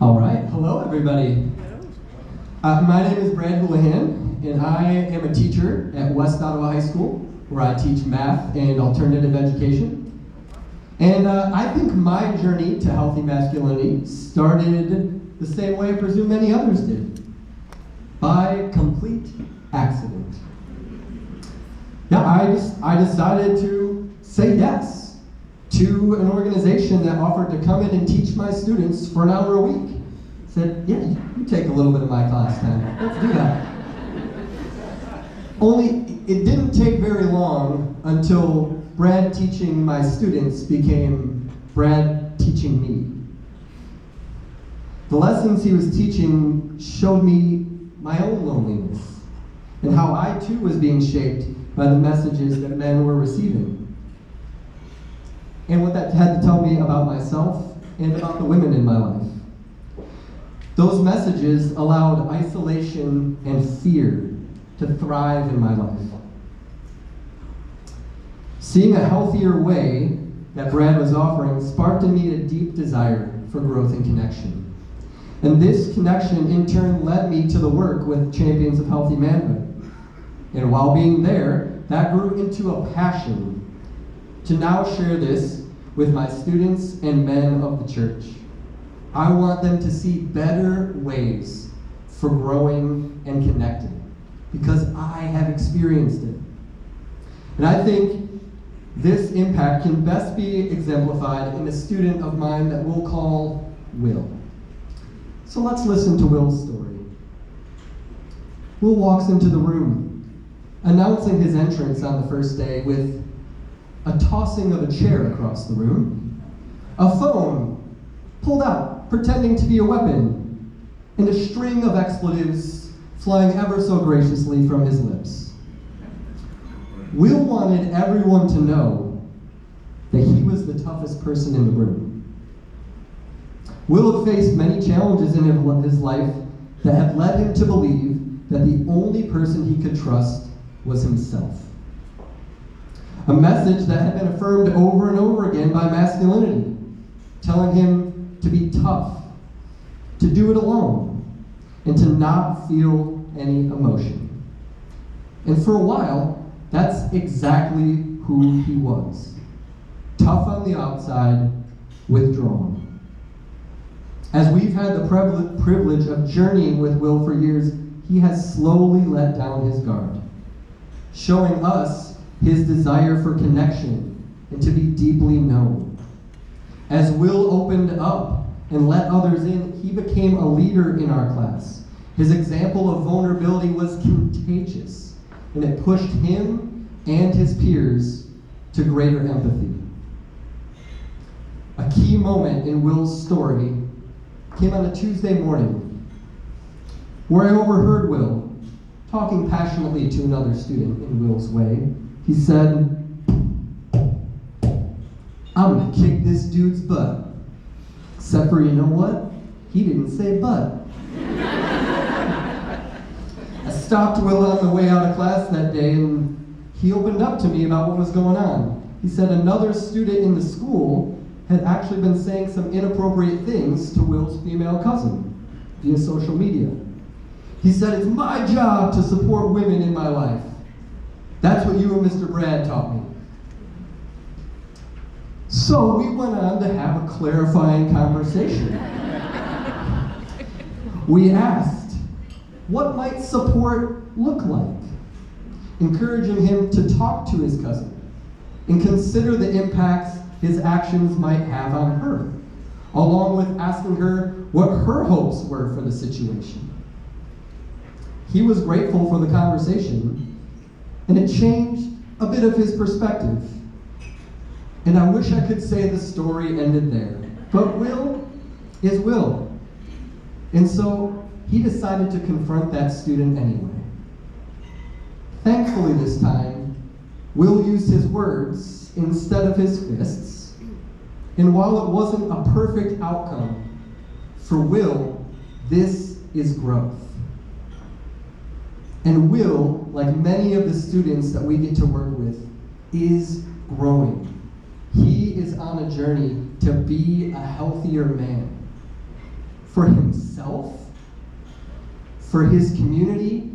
All right, hello everybody. My name is Brad Holehan, and I am a teacher at West Ottawa High School, where I teach math and alternative education. And I think my journey to healthy masculinity started the same way I presume many others did, by complete accident. Yeah, I decided to say yes to an organization that offered to come in and teach my students for an hour a week. Said, yeah, you take a little bit of my class time. Let's do that. Only it didn't take very long until Brad teaching my students became Brad teaching me. The lessons he was teaching showed me my own loneliness and how I too was being shaped by the messages that men were receiving. And what that had to tell me about myself and about the women in my life. Those messages allowed isolation and fear to thrive in my life. Seeing a healthier way that Brad was offering sparked in me a deep desire for growth and connection. And this connection in turn led me to the work with Champions of Healthy Manhood. And while being there, that grew into a passion to now share this with my students and men of the church. I want them to see better ways for growing and connecting, because I have experienced it. And I think this impact can best be exemplified in a student of mine that we'll call Will. So let's listen to Will's story. Will walks into the room, announcing his entrance on the first day with a tossing of a chair across the room, a phone pulled out, pretending to be a weapon, and a string of expletives flying ever so graciously from his lips. Will wanted everyone to know that he was the toughest person in the room. Will had faced many challenges in his life that had led him to believe that the only person he could trust was himself. A message that had been affirmed over and over again by masculinity, telling him to be tough, to do it alone, and to not feel any emotion. And for a while, that's exactly who he was. Tough on the outside, withdrawn. As we've had the privilege of journeying with Will for years, he has slowly let down his guard, showing us his desire for connection and to be deeply known. As Will opened up and let others in, he became a leader in our class. His example of vulnerability was contagious, and it pushed him and his peers to greater empathy. A key moment in Will's story came on a Tuesday morning, where I overheard Will talking passionately to another student in Will's way. He said, "I'm gonna kick this dude's butt." Except for, you know what? He didn't say butt. I stopped Will on the way out of class that day, and he opened up to me about what was going on. He said another student in the school had actually been saying some inappropriate things to Will's female cousin via social media. He said, "It's my job to support women in my life. That's what you and Mr. Brad taught me." So we went on to have a clarifying conversation. We asked, what might support look like? Encouraging him to talk to his cousin and consider the impacts his actions might have on her, along with asking her what her hopes were for the situation. He was grateful for the conversation, and it changed a bit of his perspective. And I wish I could say the story ended there, but Will is Will. And so he decided to confront that student anyway. Thankfully this time, Will used his words instead of his fists. And while it wasn't a perfect outcome, for Will, this is growth. And Will, like many of the students that we get to work with, is growing. He is on a journey to be a healthier man. for himself, for his community,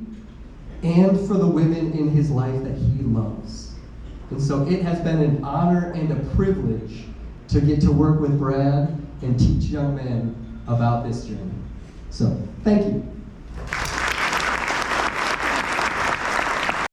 and for the women in his life that he loves. And so it has been an honor and a privilege to get to work with Brad and teach young men about this journey. So, thank you.